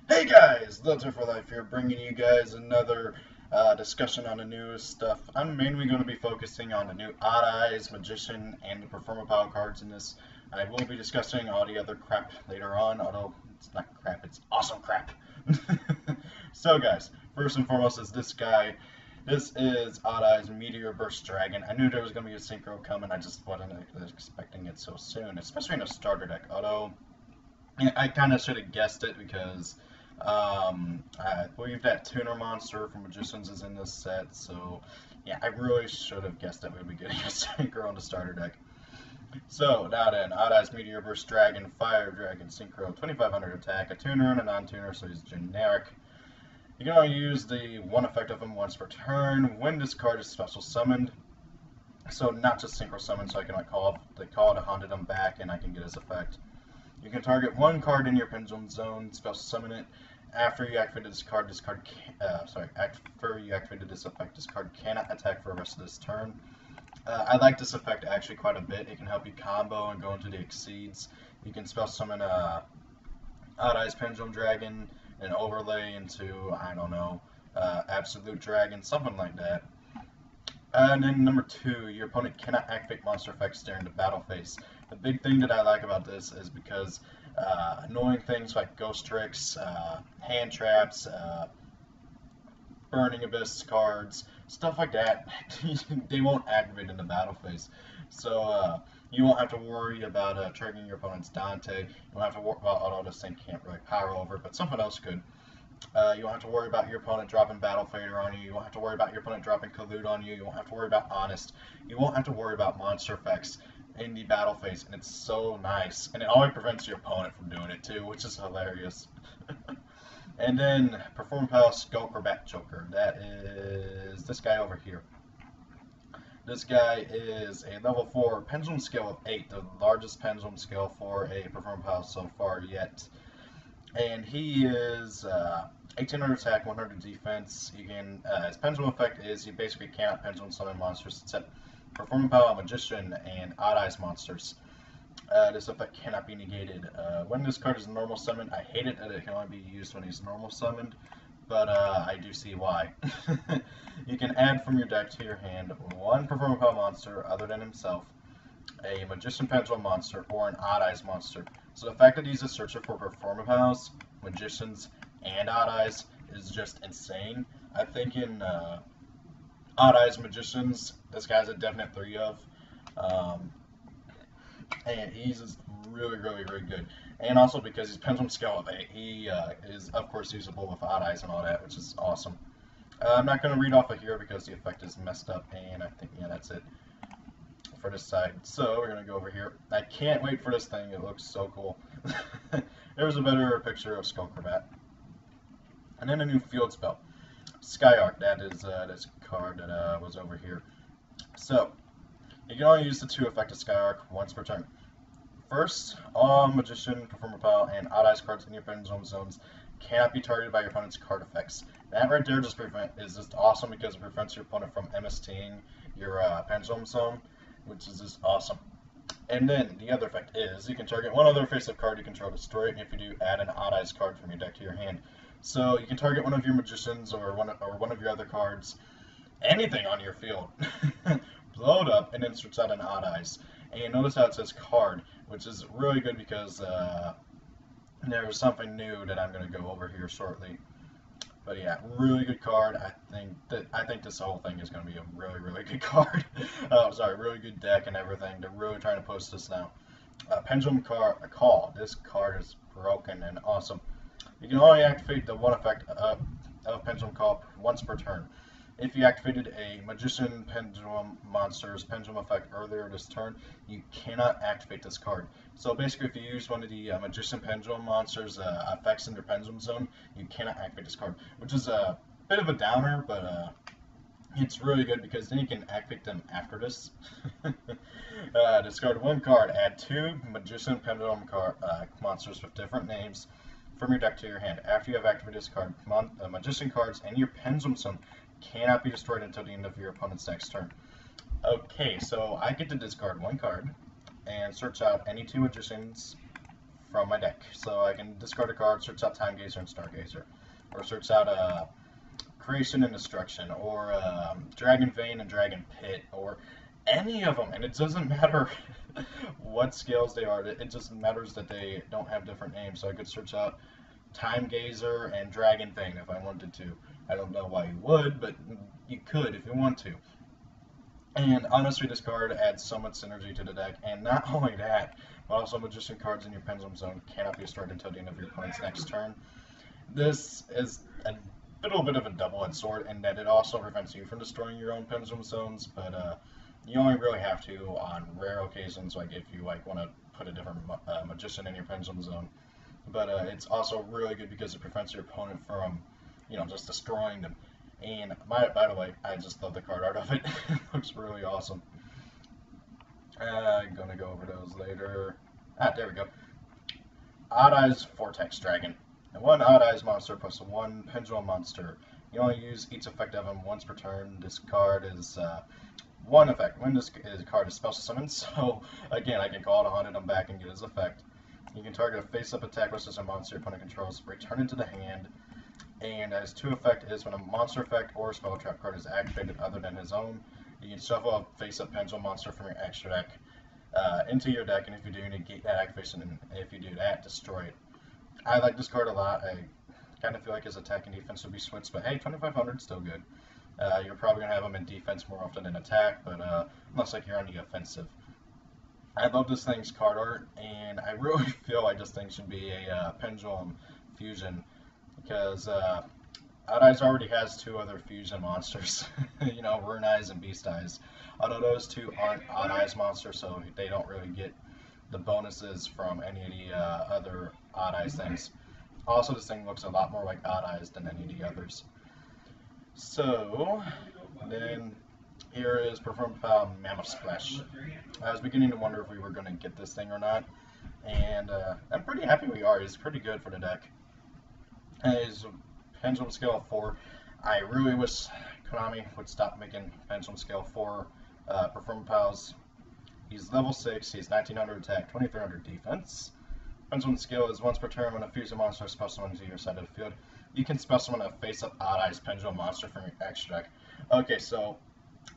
Hey guys, Delta for Life here, bringing you guys another discussion on the newest stuff. I'm mainly going to be focusing on the new Odd Eyes, Magician, and the performapal cards in this. I will be discussing all the other crap later on, although it's not crap, it's awesome crap. So guys, first and foremost is this guy. This is Odd Eyes Meteor Burst Dragon. I knew there was going to be a synchro coming, I just wasn't expecting it so soon, especially in a starter deck, although yeah, I kind of should have guessed it because I believe that tuner monster from Magicians is in this set, so yeah, I really should have guessed that we'd be getting a synchro on the starter deck. So, now then, Odd Eyes Meteor Burst Dragon, Fire Dragon, Synchro, 2500 attack, a tuner and a non-tuner, so he's generic. You can only use the one effect of him once per turn. When this card is special summoned, so not just synchro summon, so I can like call it a haunted him back and I can get his effect. You can target one card in your pendulum zone, special summon it. After you activated this card, after you activated this effect, this card cannot attack for the rest of this turn. I like this effect actually quite a bit. It can help you combo and go into the exceeds. You can special summon Odd Eyes Pendulum Dragon and overlay into, I don't know, Absolute Dragon, something like that. And then number two, your opponent cannot activate monster effects during the battle phase. The big thing that I like about this is because annoying things like ghost tricks, hand traps, burning abyss cards, stuff like that, they won't activate in the battle phase. So you won't have to worry about triggering your opponent's Dante. You won't have to worry about, although this thing can't really power over, but something else could. You won't have to worry about your opponent dropping Battle Fader on you. You won't have to worry about your opponent dropping Collude on you. You won't have to worry about Honest. You won't have to worry about monster effects in the battle phase, and it's so nice. And it always prevents your opponent from doing it too, which is hilarious. And then Perform Pal Skull Acrobat Joker. That is this guy over here. This guy is a level 4 pendulum scale of 8, the largest pendulum scale for a Perform Pal so far yet. And he is 1800 attack, 100 defense. You can his pendulum effect is you basically cannot pendulum summon monsters except Performing Power, Magician, and Odd Eyes monsters. This effect cannot be negated. When this card is normal summoned, I hate it that it can only be used when he's normal summoned, but I do see why. You can add from your deck to your hand one Performing Power monster other than himself, a Magician Pendulum monster, or an Odd Eyes monster. So the fact that he's a searcher for Performapals, Magicians, and Odd Eyes is just insane. I think in Odd Eyes Magicians, this guy's a definite 3 of. Um, and he's just really, really, really good. And also because he's Pendulum Scale of 8, he is, of course, usable with Odd Eyes and all that, which is awesome. I'm not going to read off of here because the effect is messed up, and I think, yeah, that's it for this side. So we're going to go over here. I can't wait for this thing. It looks so cool. There's a better picture of Skull Acrobat. And then a new field spell. Skyark. That is this card that was over here. So you can only use the 2 effective Skyark once per turn. First, all Magician, Performapal, and Odd Eyes cards in your pendulum zones cannot be targeted by your opponent's card effects. That right there is just awesome because it prevents your opponent from MSTing your pendulum zone, which is just awesome. And then the other effect is you can target one other face-up card you control, destroy it, and if you do, add an Odd Eyes card from your deck to your hand. So you can target one of your Magicians or one of your other cards, anything on your field, blow it up, and then switch out an Odd Eyes. And you notice how it says card, which is really good because there's something new that I'm going to go over here shortly. But yeah, really good card. I think this whole thing is going to be a really, really good card. Sorry, really good deck and everything. They're really trying to push this now. Pendulum Call. This card is broken and awesome. You can only activate the one effect of Pendulum Call once per turn. If you activated a Magician Pendulum monster's Pendulum effect earlier this turn, you cannot activate this card. So basically, if you use one of the Magician Pendulum monster's effects in your Pendulum zone, you cannot activate this card, which is a bit of a downer, but it's really good because then you can activate them after this. Discard one card, add 2 Magician Pendulum monsters with different names from your deck to your hand. After you have activated this card, Magician cards and your Pendulum zone cannot be destroyed until the end of your opponent's next turn. Okay, so I get to discard one card and search out any 2 Magicians from my deck. So I can discard a card, search out Time Gazer and Stargazer, or search out Creation and Destruction, or Dragon Vein and Dragon Pit, or any of them. And it doesn't matter what scales they are. It just matters that they don't have different names. So I could search out Time Gazer and Dragon Vein if I wanted to. I don't know why you would, but you could if you want to. And honestly, this card adds so much synergy to the deck, and not only that, but also Magician cards in your Pendulum Zone cannot be destroyed until the end of your opponent's next turn. This is a little bit of a double-edged sword in that it also prevents you from destroying your own Pendulum Zones, but you only really have to on rare occasions, like if you want to put a different Magician in your Pendulum Zone. But it's also really good because it prevents your opponent from, just destroying them. And by the way, I just love the card art of it. It looks really awesome. I'm gonna go over those later. There we go. Odd Eyes Vortex Dragon. And one Odd Eyes monster plus one Pendulum monster. You only use each effect of them once per turn. This card is one effect. When this card is special summoned, so again, I can call it a Haunted on back and get his effect. You can target a face-up attack versus a monster your opponent controls, return it to the hand. And as 2 effect is when a monster effect or spell trap card is activated other than his own, you can shuffle a face-up Pendulum monster from your extra deck into your deck, and if you do, negate that activation, and if you do that, destroy it. I like this card a lot. I kind of feel like his attack and defense would be switched, but hey, 2500 is still good. You're probably going to have him in defense more often than attack, but unless like you're on the offensive. I love this thing's card art, and I really feel like this thing should be a Pendulum fusion. Because Odd Eyes already has 2 other fusion monsters, Rune Eyes and Beast Eyes. Although those 2 aren't Odd Eyes monsters, so they don't really get the bonuses from any of the other Odd Eyes things. Also, this thing looks a lot more like Odd Eyes than any of the others. So, then here is performapal Mammoth Splash. I was beginning to wonder if we were going to get this thing or not, and I'm pretty happy we are. It's pretty good for the deck. His Pendulum Scale of 4. I really wish Konami would stop making Pendulum Scale 4 performapals. He's level 6, he's 1900 attack, 2300 defense. Pendulum Scale is once per turn when a fusion monster is special summoned to your side of the field. You can special summon a face-up Odd Eyes Pendulum monster from your extra deck. Okay, so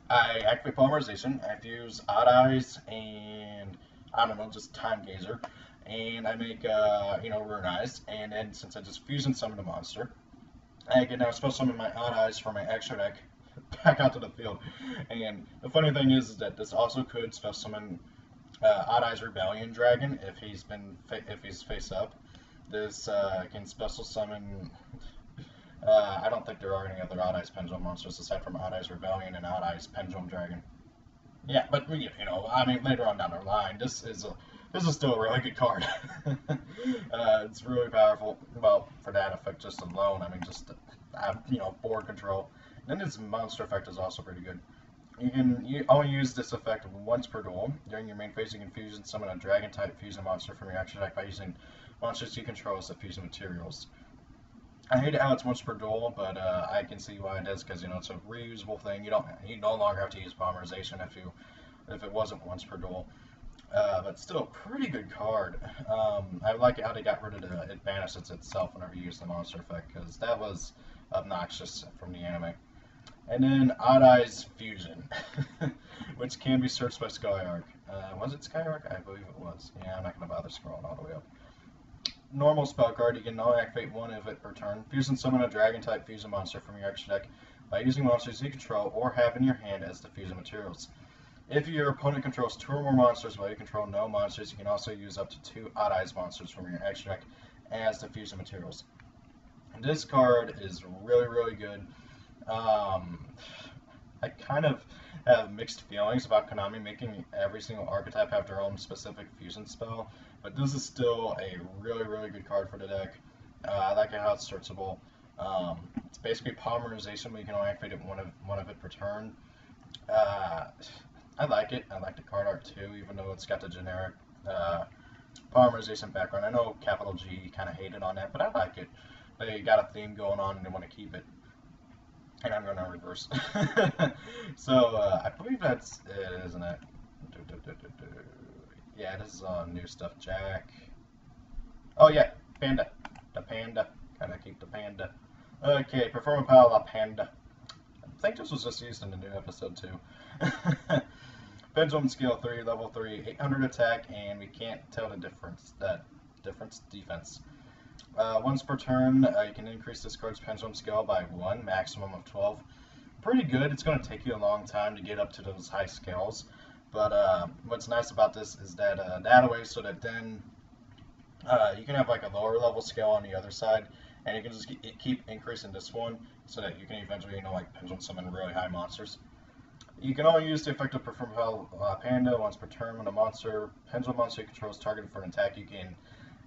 I activate Polymerization, I fuse Odd Eyes and, I don't know, just Time Gazer. And I make, Rune Eyes, and then since I just fusion summoned a monster, I can now special summon my Odd Eyes from my extra deck back out to the field. And the funny thing is that this also could special summon Odd Eyes Rebellion Dragon if he's face up. This can special summon. I don't think there are any other Odd Eyes Pendulum monsters aside from Odd Eyes Rebellion and Odd Eyes Pendulum Dragon. Yeah, but later on down the line, this is still a really good card. It's really powerful. Well, for that effect just alone, board control. And then his monster effect is also pretty good. You only use this effect once per duel. During your main phase, you can fusion summon a dragon-type fusion monster from your extra deck by using monsters you control as the fusion materials. I hate how it's once per duel, but I can see why it is because it's a reusable thing. You no longer have to use Polymerization if it wasn't once per duel. But still a pretty good card. I like how they got rid of it banishes itself whenever you use the monster effect, because that was obnoxious from the anime. And then Odd Eyes Fusion, which can be searched by Skyark. Was it Skyark? I believe it was. Yeah, I'm not going to bother scrolling all the way up. Normal spell card, you can only activate 1 of it per turn. Fusion summon a dragon-type fusion monster from your extra deck by using monsters you control or have in your hand as the fusion materials. If your opponent controls 2 or more monsters while you control no monsters, you can also use up to 2 Odd Eyes monsters from your extra deck as the fusion materials. This card is really, really good. I kind of have mixed feelings about Konami making every single archetype have their own specific fusion spell, but this is still a really, really good card for the deck. I like how it's searchable. It's basically Polymerization, but you can only activate it one of it per turn. I like it. I like the card art too, even though it's got the generic Polymerization background. I know Capital G kind of hated on that, but I like it. They got a theme going on and they want to keep it. And I'm going to reverse. So, I believe that's it, isn't it? Yeah, this is new stuff, Jack. Oh yeah, panda. The panda. Gotta keep the panda. Okay, performapal la panda. I think this was just used in the new episode too. Pendulum skill 3, level 3, 800 attack, and we can't tell the difference. That difference defense. Once per turn, you can increase this card's pendulum skill by 1, maximum of 12. Pretty good. It's going to take you a long time to get up to those high scales. But what's nice about this is that that away so that then you can have like a lower level scale on the other side, and you can just keep increasing this one so that you can eventually, like pendulum summon really high monsters. You can only use the effect of Performapal Panda once per turn when a pendulum monster you control is targeted for an attack. You can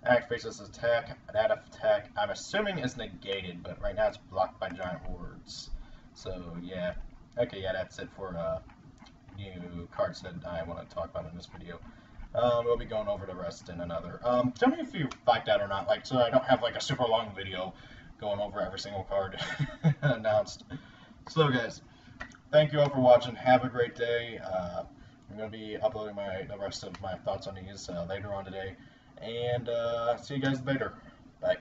activate this attack. That attack, I'm assuming, is negated, but right now it's blocked by giant hordes. So yeah, okay, yeah, that's it for new cards that I want to talk about in this video. We'll be going over the rest in another. Tell me if you like that or not, like, so I don't have like a super long video going over every single card announced. So guys, thank you all for watching. Have a great day. I'm going to be uploading the rest of my thoughts on these later on today. And see you guys later. Bye.